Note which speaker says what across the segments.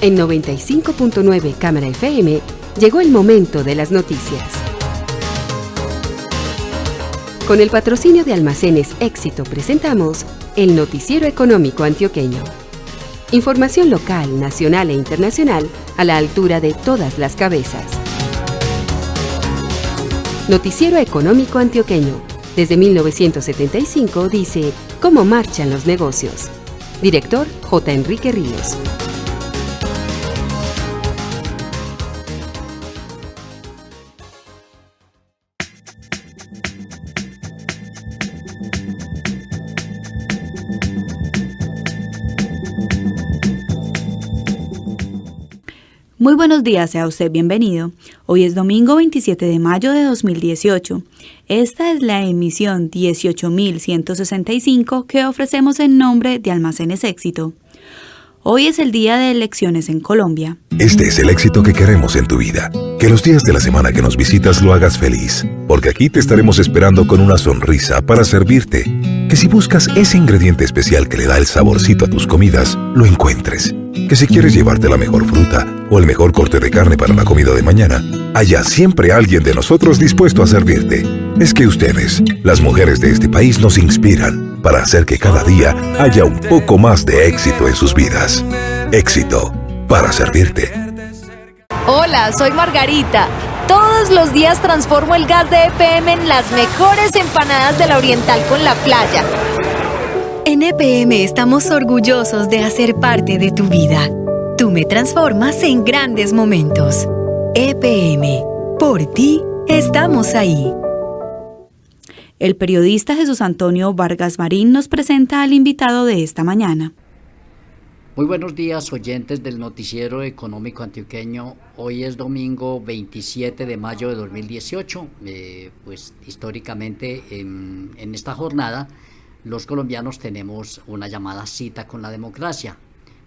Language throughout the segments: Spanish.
Speaker 1: En 95.9 Cámara FM llegó el momento de las noticias. Con el patrocinio de Almacenes Éxito presentamos el Noticiero Económico Antioqueño. Información local, nacional e internacional a la altura de todas las cabezas. Noticiero Económico Antioqueño. Desde 1975 dice cómo marchan los negocios. Director J. Enrique Ríos.
Speaker 2: Muy buenos días, sea usted bienvenido. Hoy es domingo 27 de mayo de 2018. Esta es la emisión 18.165 que ofrecemos en nombre de Almacenes Éxito. Hoy es el día de elecciones en Colombia.
Speaker 3: Este es el éxito que queremos en tu vida. Que los días de la semana que nos visitas lo hagas feliz, porque aquí te estaremos esperando con una sonrisa para servirte. Que si buscas ese ingrediente especial que le da el saborcito a tus comidas, lo encuentres. Que si quieres llevarte la mejor fruta o el mejor corte de carne para la comida de mañana, haya siempre alguien de nosotros dispuesto a servirte. Es que ustedes, las mujeres de este país, nos inspiran para hacer que cada día haya un poco más de éxito en sus vidas. Éxito para servirte.
Speaker 4: Hola, soy Margarita. Todos los días transformo el gas de EPM en las mejores empanadas de la Oriental con la playa.
Speaker 5: En EPM estamos orgullosos de hacer parte de tu vida. Tú me transformas en grandes momentos. EPM, por ti estamos ahí.
Speaker 2: El periodista Jesús Antonio Vargas Marín nos presenta al invitado de esta mañana.
Speaker 6: Muy buenos días, oyentes del Noticiero Económico Antioqueño. Hoy es domingo 27 de mayo de 2018. Pues históricamente en esta jornada los colombianos tenemos una llamada cita con la democracia.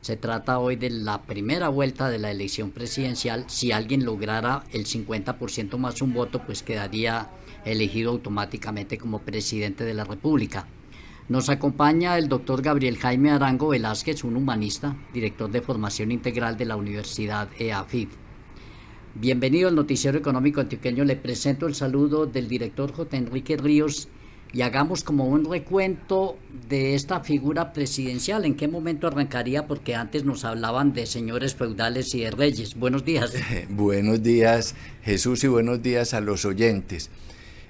Speaker 6: Se trata hoy de la primera vuelta de la elección presidencial. Si alguien lograra el 50% más un voto, pues quedaría elegido automáticamente como presidente de la República. Nos acompaña el doctor Gabriel Jaime Arango Velázquez, un humanista, director de formación integral de la Universidad EAFID. Bienvenido al Noticiero Económico Antioqueño. Le presento el saludo del director J. Enrique Ríos y hagamos como un recuento de esta figura presidencial. ¿En qué momento arrancaría? Porque antes nos hablaban de señores feudales y de reyes. Buenos días.
Speaker 7: Buenos días, Jesús, y buenos días a los oyentes.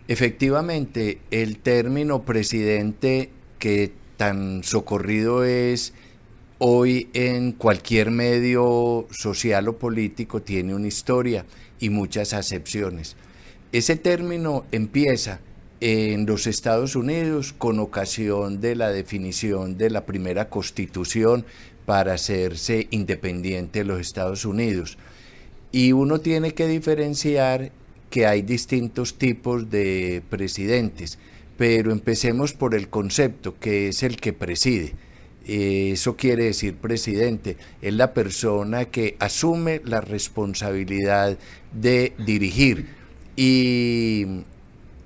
Speaker 7: Efectivamente, el término presidente, que tan socorrido es hoy en cualquier medio social o político, tiene una historia y muchas acepciones. Ese término empieza en los Estados Unidos con ocasión de la definición de la primera constitución para hacerse independiente de los Estados Unidos. Y uno tiene que diferenciar que hay distintos tipos de presidentes, pero empecemos por el concepto, que es el que preside. Eso quiere decir presidente, es la persona que asume la responsabilidad de dirigir. Y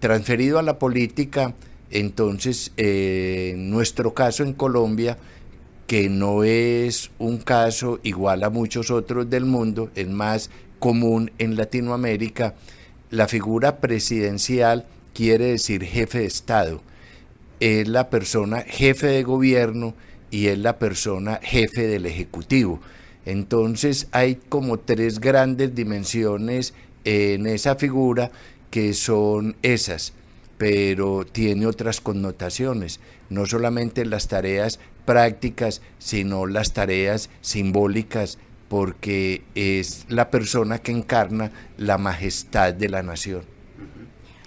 Speaker 7: transferido a la política, entonces, en nuestro caso en Colombia, que no es un caso igual a muchos otros del mundo, es más común en Latinoamérica, la figura presidencial quiere decir jefe de Estado. Es la persona jefe de gobierno y es la persona jefe del Ejecutivo. Entonces hay como tres grandes dimensiones en esa figura, que son esas, pero tiene otras connotaciones, no solamente las tareas prácticas, sino las tareas simbólicas, porque es la persona que encarna la majestad de la nación.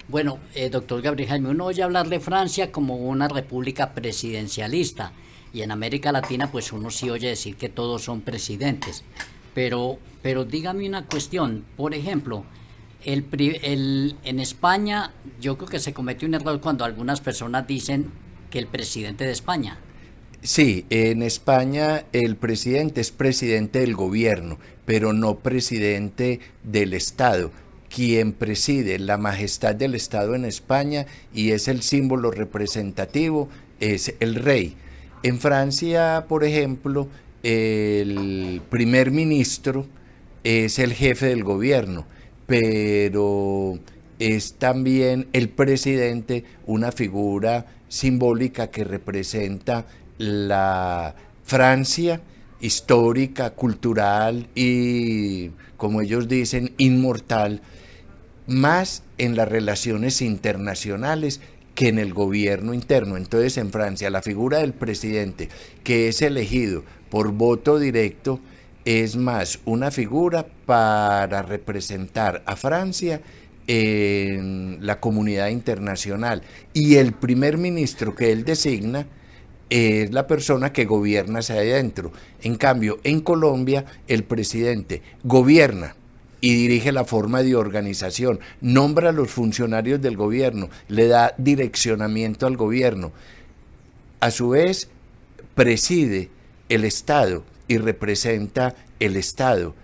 Speaker 6: Bueno, doctor Gabriel Jaime, uno oye hablar de Francia como una república presidencialista, y en América Latina pues uno sí oye decir que todos son presidentes, pero dígame una cuestión, por ejemplo, en España yo creo que se comete un error cuando algunas personas dicen que el presidente de España.
Speaker 7: Sí, en España el presidente es presidente del gobierno, pero no presidente del Estado. Quien preside la majestad del Estado en España y es el símbolo representativo es el rey. En Francia, por ejemplo, el primer ministro es el jefe del gobierno, pero es también el presidente una figura simbólica que representa la Francia histórica, cultural y, como ellos dicen, inmortal, más en las relaciones internacionales que en el gobierno interno. Entonces, en Francia, la figura del presidente, que es elegido por voto directo, es más una figura para representar a Francia en la comunidad internacional. Y el primer ministro que él designa es la persona que gobierna hacia adentro. En cambio, en Colombia, el presidente gobierna y dirige la forma de organización, nombra a los funcionarios del gobierno, le da direccionamiento al gobierno. A su vez, preside el Estado y representa el Estado.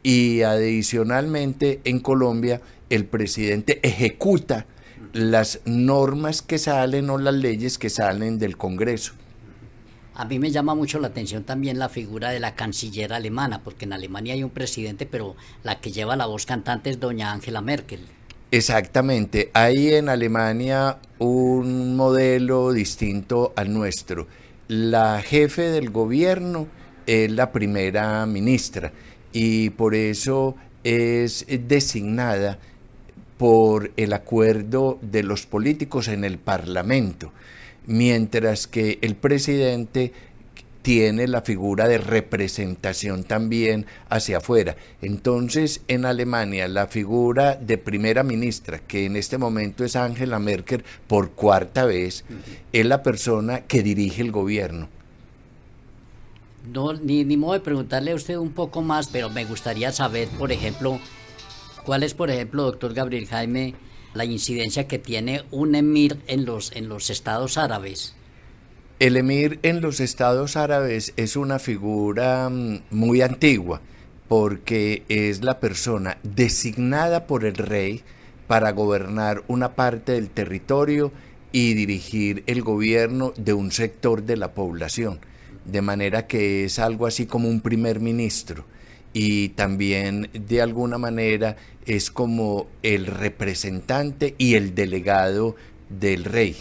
Speaker 7: Y adicionalmente, en Colombia, el presidente ejecuta las normas que salen o las leyes que salen del Congreso.
Speaker 6: A mí me llama mucho la atención también la figura de la canciller alemana, porque en Alemania hay un presidente, pero la que lleva la voz cantante es doña Angela Merkel.
Speaker 7: Exactamente, hay en Alemania un modelo distinto al nuestro. La jefe del gobierno es la primera ministra y por eso es designada por el acuerdo de los políticos en el Parlamento, mientras que el presidente tiene la figura de representación también hacia afuera. Entonces, en Alemania, la figura de primera ministra, que en este momento es Angela Merkel por cuarta vez, es la persona que dirige el gobierno.
Speaker 6: No, ni modo de preguntarle a usted un poco más, pero me gustaría saber, por ejemplo, cuál es, por ejemplo, doctor Gabriel Jaime, la incidencia que tiene un emir en los estados árabes.
Speaker 7: El emir en los estados árabes es una figura muy antigua, porque es la persona designada por el rey para gobernar una parte del territorio y dirigir el gobierno de un sector de la población, de manera que es algo así como un primer ministro. Y también de alguna manera es como el representante y el delegado del rey.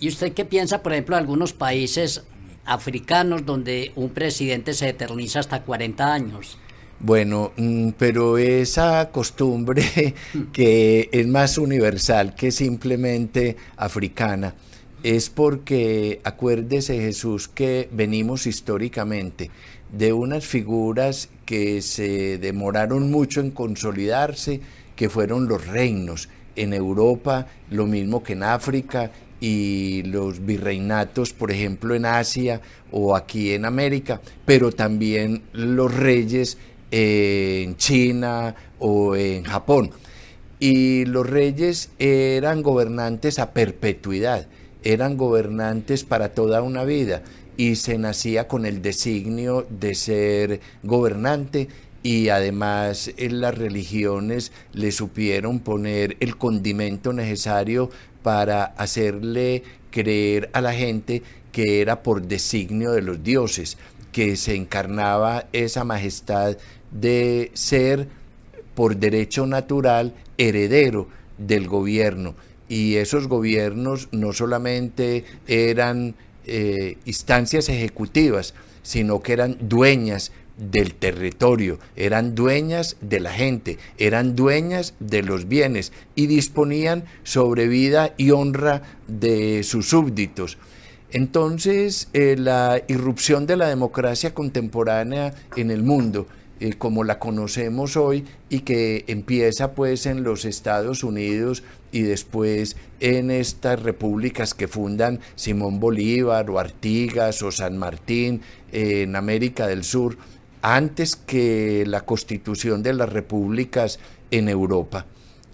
Speaker 6: ¿Y usted qué piensa, por ejemplo, de algunos países africanos donde un presidente se eterniza hasta 40 años?
Speaker 7: Bueno, pero esa costumbre que es más universal que simplemente africana, es porque acuérdese, Jesús, que venimos históricamente de unas figuras que se demoraron mucho en consolidarse, que fueron los reinos. En Europa, lo mismo que en África, y los virreinatos, por ejemplo, en Asia o aquí en América, pero también los reyes en China o en Japón. Y los reyes eran gobernantes a perpetuidad, eran gobernantes para toda una vida, y se nacía con el designio de ser gobernante, y además en las religiones le supieron poner el condimento necesario para hacerle creer a la gente que era por designio de los dioses, que se encarnaba esa majestad de ser por derecho natural heredero del gobierno. Y esos gobiernos no solamente eran instancias ejecutivas, sino que eran dueñas del territorio, eran dueñas de la gente, eran dueñas de los bienes y disponían sobre vida y honra de sus súbditos. Entonces, la irrupción de la democracia contemporánea en el mundo, como la conocemos hoy y que empieza pues en los Estados Unidos y después en estas repúblicas que fundan Simón Bolívar o Artigas o San Martín en América del Sur, antes que la constitución de las repúblicas en Europa,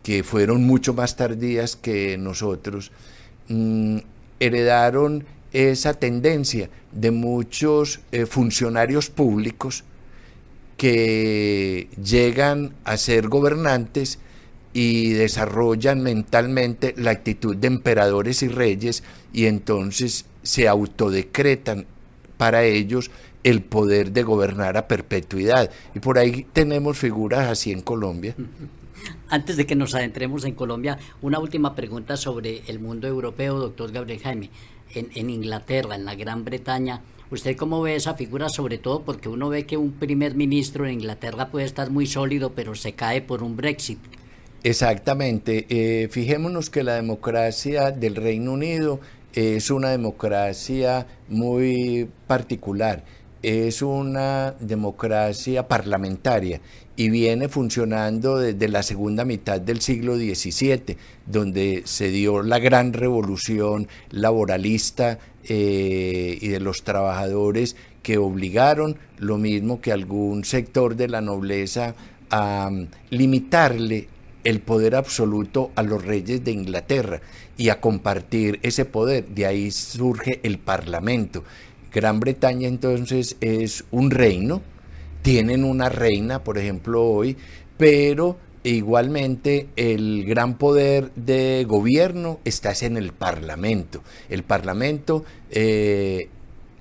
Speaker 7: que fueron mucho más tardías que nosotros, heredaron esa tendencia de muchos funcionarios públicos que llegan a ser gobernantes y desarrollan mentalmente la actitud de emperadores y reyes, y entonces se autodecretan para ellos el poder de gobernar a perpetuidad. Y por ahí tenemos figuras así en Colombia.
Speaker 6: Antes de que nos adentremos en Colombia, una última pregunta sobre el mundo europeo, doctor Gabriel Jaime. En Inglaterra, en la Gran Bretaña, ¿usted cómo ve esa figura? Sobre todo porque uno ve que un primer ministro en Inglaterra puede estar muy sólido, pero se cae por un Brexit.
Speaker 7: Exactamente. Fijémonos que la democracia del Reino Unido es una democracia muy particular. Es una democracia parlamentaria y viene funcionando desde la segunda mitad del siglo XVII, donde se dio la gran revolución laboralista y de los trabajadores, que obligaron, lo mismo que algún sector de la nobleza, a limitarle el poder absoluto a los reyes de Inglaterra y a compartir ese poder. De ahí surge el Parlamento. Gran Bretaña entonces es un reino, tienen una reina, por ejemplo, hoy, pero igualmente el gran poder de gobierno está en el Parlamento. El Parlamento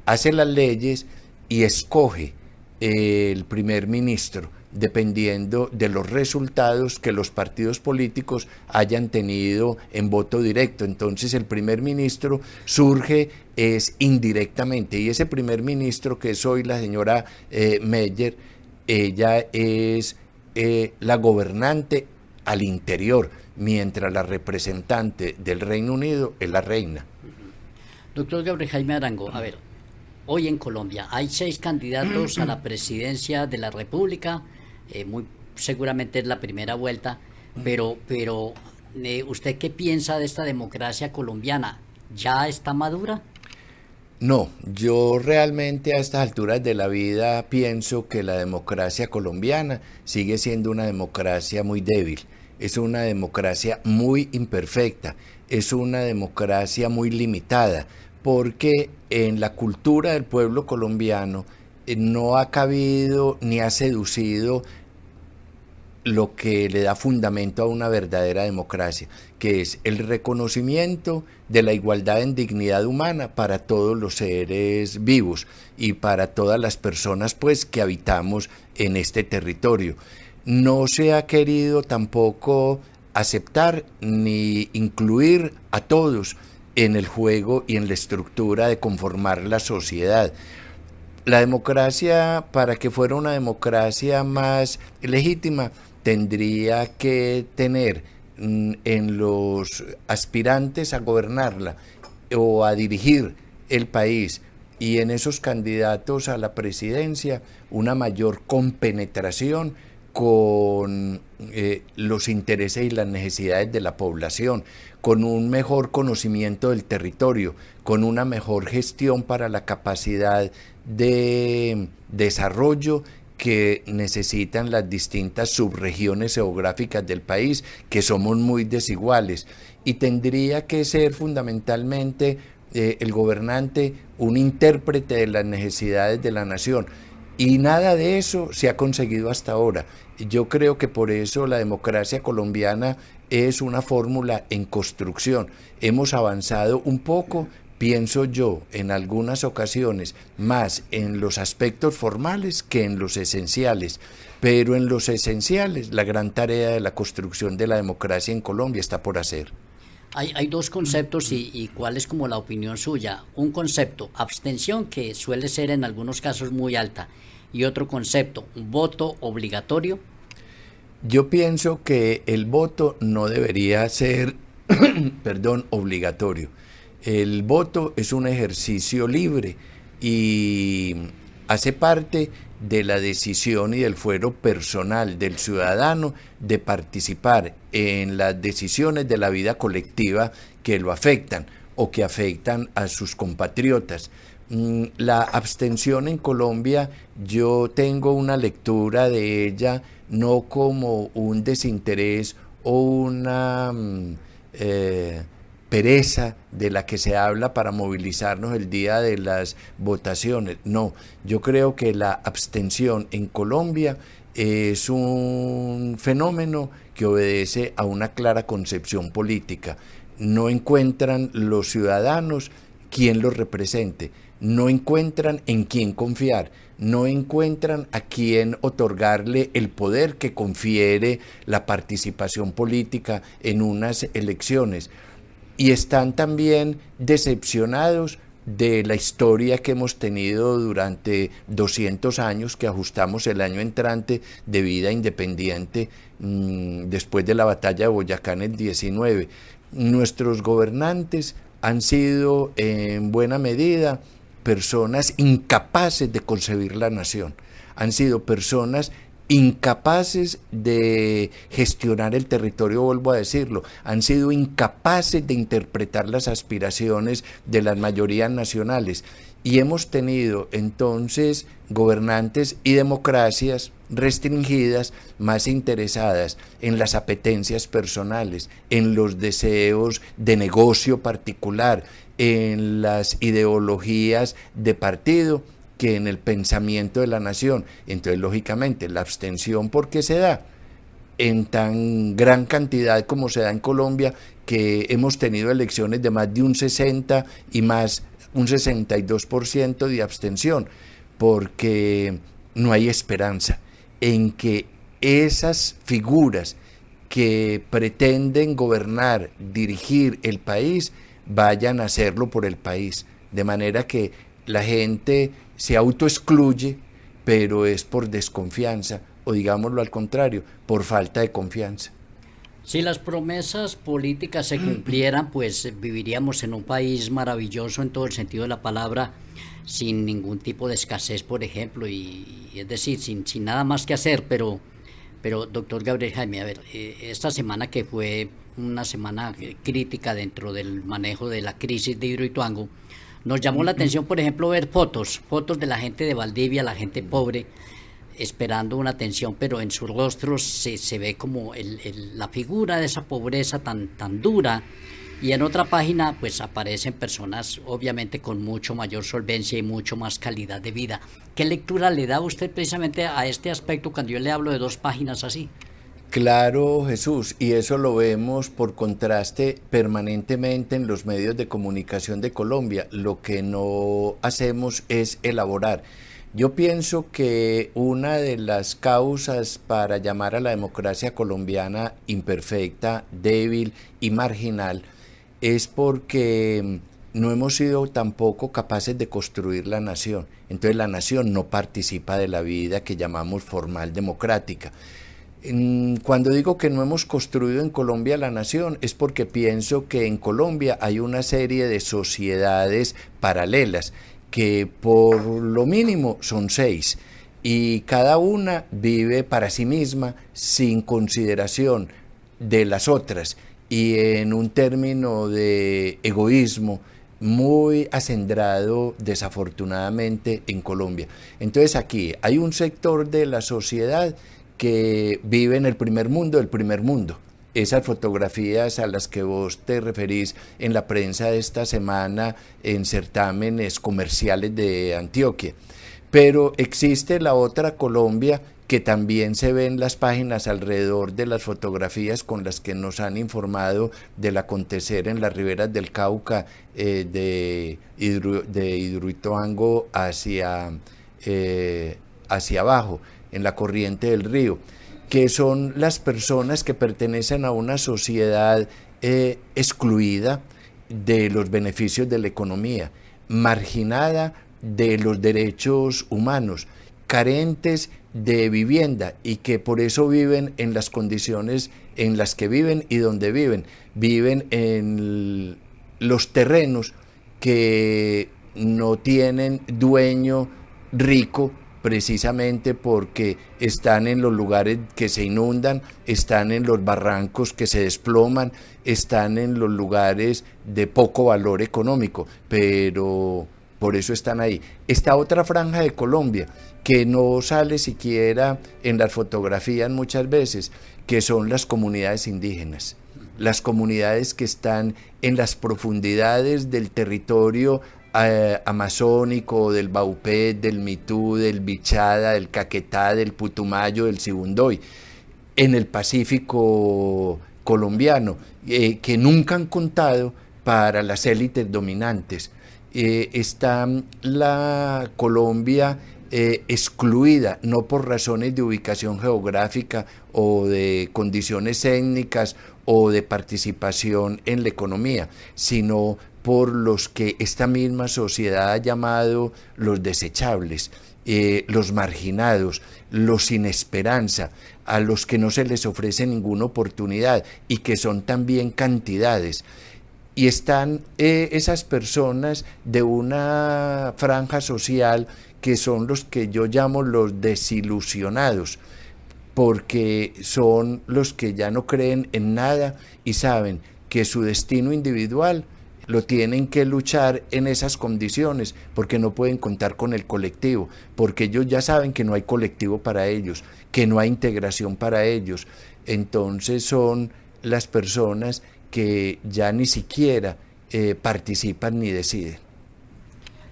Speaker 7: hace las leyes y escoge el primer ministro, dependiendo de los resultados que los partidos políticos hayan tenido en voto directo. Entonces el primer ministro surge indirectamente, y ese primer ministro, que es hoy la señora Meyer, ella es la gobernante al interior, mientras la representante del Reino Unido es la reina.
Speaker 6: Doctor Gabriel Jaime Arango, a ver, hoy en Colombia hay 6 candidatos a la presidencia de la República. Muy seguramente es la primera vuelta, pero ¿usted qué piensa de esta democracia colombiana? ¿Ya está madura?
Speaker 7: No, yo realmente a estas alturas de la vida pienso que la democracia colombiana sigue siendo una democracia muy débil, es una democracia muy imperfecta, es una democracia muy limitada, porque en la cultura del pueblo colombiano no ha cabido ni ha seducido lo que le da fundamento a una verdadera democracia, que es el reconocimiento de la igualdad en dignidad humana para todos los seres vivos y para todas las personas, pues, que habitamos en este territorio. No se ha querido tampoco aceptar ni incluir a todos en el juego y en la estructura de conformar la sociedad. La democracia, para que fuera una democracia más legítima, tendría que tener en los aspirantes a gobernarla o a dirigir el país, y en esos candidatos a la presidencia, una mayor compenetración con los intereses y las necesidades de la población, con un mejor conocimiento del territorio, con una mejor gestión para la capacidad de desarrollo que necesitan las distintas subregiones geográficas del país, que somos muy desiguales. Y tendría que ser fundamentalmente el gobernante un intérprete de las necesidades de la nación. Y nada de eso se ha conseguido hasta ahora. Yo creo que por eso la democracia colombiana es una fórmula en construcción. Hemos avanzado un poco, pienso yo, en algunas ocasiones, más en los aspectos formales que en los esenciales. Pero en los esenciales, la gran tarea de la construcción de la democracia en Colombia está por hacer.
Speaker 6: Hay 2 conceptos y cuál es como la opinión suya. Un concepto, abstención, que suele ser en algunos casos muy alta, y otro concepto, voto obligatorio.
Speaker 7: Yo pienso que el voto no debería ser, obligatorio. El voto es un ejercicio libre y hace parte de la decisión y del fuero personal del ciudadano de participar en las decisiones de la vida colectiva que lo afectan o que afectan a sus compatriotas. La abstención en Colombia, yo tengo una lectura de ella no como un desinterés o una pereza de la que se habla para movilizarnos el día de las votaciones. No, yo creo que la abstención en Colombia es un fenómeno que obedece a una clara concepción política. No encuentran los ciudadanos quien los represente. no encuentran en quién confiar, no encuentran a quién otorgarle el poder que confiere la participación política en unas elecciones. Y están también decepcionados de la historia que hemos tenido durante 200 años, que ajustamos el año entrante de vida independiente después de la batalla de Boyacá en el 19. Nuestros gobernantes han sido en buena medida personas incapaces de concebir la nación, han sido personas incapaces de gestionar el territorio, vuelvo a decirlo, han sido incapaces de interpretar las aspiraciones de las mayorías nacionales, y hemos tenido entonces gobernantes y democracias restringidas más interesadas en las apetencias personales, en los deseos de negocio particular, en las ideologías de partido, que en el pensamiento de la nación. Entonces, lógicamente, la abstención, ¿por qué se da en tan gran cantidad como se da en Colombia, que hemos tenido elecciones de más de un 60 y más un 62% de abstención? Porque no hay esperanza en que esas figuras que pretenden gobernar, dirigir el país, vayan a hacerlo por el país, de manera que la gente se autoexcluye, pero es por desconfianza, o digámoslo al contrario, por falta de confianza.
Speaker 6: Si las promesas políticas se cumplieran, pues viviríamos en un país maravilloso en todo el sentido de la palabra, sin ningún tipo de escasez, por ejemplo, y es decir, sin nada más que hacer, pero doctor Gabriel Jaime, a ver, esta semana que fue una semana crítica dentro del manejo de la crisis de Hidroituango, nos llamó la atención, por ejemplo, ver fotos de la gente de Valdivia, la gente pobre, esperando una atención, pero en sus rostros se ve como la figura de esa pobreza tan dura, y en otra página pues aparecen personas obviamente con mucho mayor solvencia y mucho más calidad de vida. ¿Qué lectura le da usted precisamente a este aspecto cuando yo le hablo de dos páginas así?
Speaker 7: Claro, Jesús, y eso lo vemos por contraste permanentemente en los medios de comunicación de Colombia. Lo que no hacemos es elaborar. Yo pienso que una de las causas para llamar a la democracia colombiana imperfecta, débil y marginal es porque no hemos sido tampoco capaces de construir la nación. Entonces la nación no participa de la vida que llamamos formal democrática. Cuando digo que no hemos construido en Colombia la nación, es porque pienso que en Colombia hay una serie de sociedades paralelas, que por lo mínimo son 6, y cada una vive para sí misma sin consideración de las otras, y en un término de egoísmo muy acendrado desafortunadamente en Colombia. Entonces aquí hay un sector de la sociedad que vive en el primer mundo del primer mundo. Esas fotografías a las que vos te referís en la prensa de esta semana en certámenes comerciales de Antioquia. Pero existe la otra Colombia que también se ve en las páginas alrededor de las fotografías con las que nos han informado del acontecer en las riberas del Cauca, de Hidroituango hacia abajo, en la corriente del río, que son las personas que pertenecen a una sociedad excluida de los beneficios de la economía, marginada de los derechos humanos, carentes de vivienda, y que por eso viven en las condiciones en las que viven y donde viven. Viven en los terrenos que no tienen dueño rico, precisamente porque están en los lugares que se inundan, están en los barrancos que se desploman, están en los lugares de poco valor económico, pero por eso están ahí. Esta otra franja de Colombia, que no sale siquiera en las fotografías muchas veces, que son las comunidades indígenas, las comunidades que están en las profundidades del territorio amazónico, del Baupés, del Mitú, del Bichada, del Caquetá, del Putumayo, del Sibundoy, en el Pacífico colombiano, que nunca han contado para las élites dominantes, está la Colombia excluida, no por razones de ubicación geográfica o de condiciones étnicas o de participación en la economía, sino por los que esta misma sociedad ha llamado los desechables, los marginados, los sin esperanza, a los que no se les ofrece ninguna oportunidad y que son también cantidades. Y están esas personas de una franja social que son los que yo llamo los desilusionados, porque son los que ya no creen en nada y saben que su destino individual lo tienen que luchar en esas condiciones, porque no pueden contar con el colectivo, porque ellos ya saben que no hay colectivo para ellos, que no hay integración para ellos. Entonces son las personas que ya ni siquiera participan ni deciden.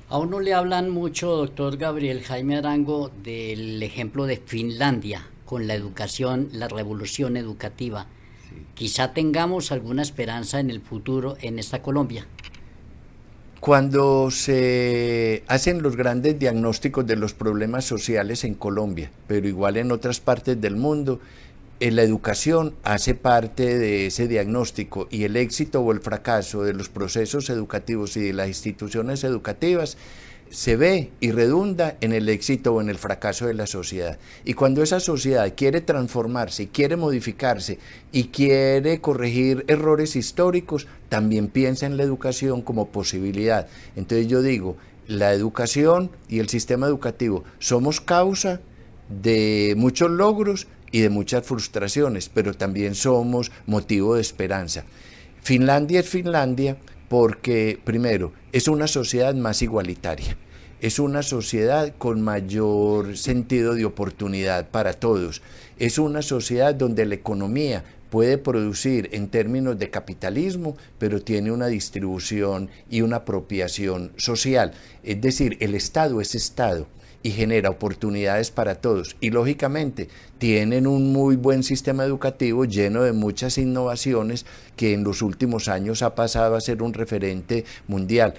Speaker 6: A uno le hablan mucho, doctor Gabriel Jaime Arango, del ejemplo de Finlandia con la educación, la revolución educativa. Sí. Quizá tengamos alguna esperanza en el futuro en esta Colombia.
Speaker 7: Cuando se hacen los grandes diagnósticos de los problemas sociales en Colombia, pero igual en otras partes del mundo, la educación hace parte de ese diagnóstico, y el éxito o el fracaso de los procesos educativos y de las instituciones educativas se ve y redunda en el éxito o en el fracaso de la sociedad. Y cuando esa sociedad quiere transformarse, quiere modificarse y quiere corregir errores históricos, también piensa en la educación como posibilidad. Entonces yo digo, la educación y el sistema educativo somos causa de muchos logros y de muchas frustraciones, pero también somos motivo de esperanza. Finlandia es Finlandia porque, primero, es una sociedad más igualitaria, es una sociedad con mayor sentido de oportunidad para todos, es una sociedad donde la economía puede producir en términos de capitalismo, pero tiene una distribución y una apropiación social, es decir, el Estado es Estado y genera oportunidades para todos, y lógicamente tienen un muy buen sistema educativo lleno de muchas innovaciones que en los últimos años ha pasado a ser un referente mundial.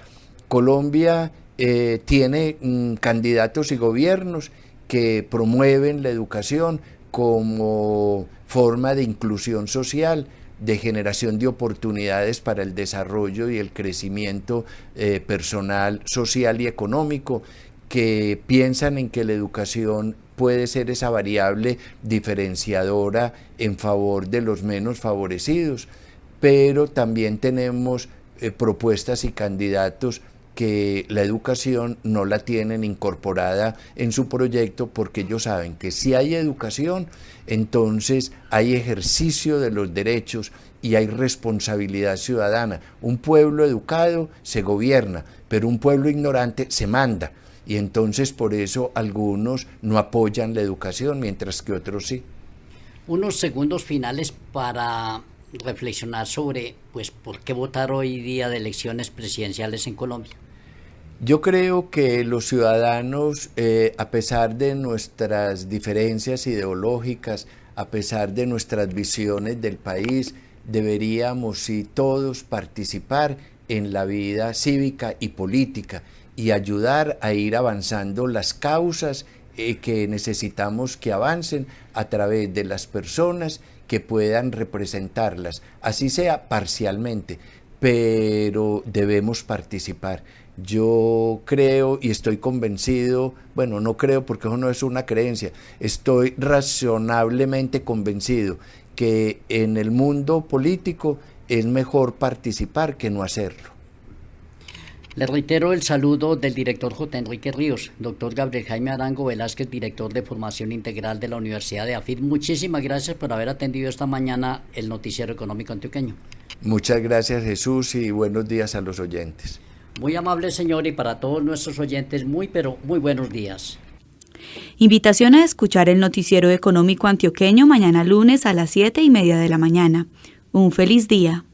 Speaker 7: Colombia tiene candidatos y gobiernos que promueven la educación como forma de inclusión social, de generación de oportunidades para el desarrollo y el crecimiento personal, social y económico, que piensan en que la educación puede ser esa variable diferenciadora en favor de los menos favorecidos, pero también tenemos propuestas y candidatos que la educación no la tienen incorporada en su proyecto, porque ellos saben que si hay educación, entonces hay ejercicio de los derechos y hay responsabilidad ciudadana. Un pueblo educado se gobierna, pero un pueblo ignorante se manda. Y entonces por eso algunos no apoyan la educación, mientras que otros sí.
Speaker 6: Unos segundos finales para reflexionar sobre por qué votar hoy día de elecciones presidenciales en Colombia.
Speaker 7: Yo creo que los ciudadanos, a pesar de nuestras diferencias ideológicas, a pesar de nuestras visiones del país, deberíamos sí todos participar en la vida cívica y política y ayudar a ir avanzando las causas que necesitamos que avancen a través de las personas que puedan representarlas, así sea parcialmente, pero debemos participar. Yo creo y estoy convencido, bueno, no creo porque eso no es una creencia, estoy razonablemente convencido que en el mundo político es mejor participar que no hacerlo.
Speaker 6: Le reitero el saludo del director J. Enrique Ríos, doctor Gabriel Jaime Arango Velázquez, director de Formación Integral de la Universidad de AFIT. Muchísimas gracias por haber atendido esta mañana el Noticiero Económico Antioqueño.
Speaker 7: Muchas gracias, Jesús, y buenos días a los oyentes.
Speaker 6: Muy amable, señor, y para todos nuestros oyentes, pero muy buenos días.
Speaker 2: Invitación a escuchar el Noticiero Económico Antioqueño mañana lunes a las 7:30 de la mañana. Un feliz día.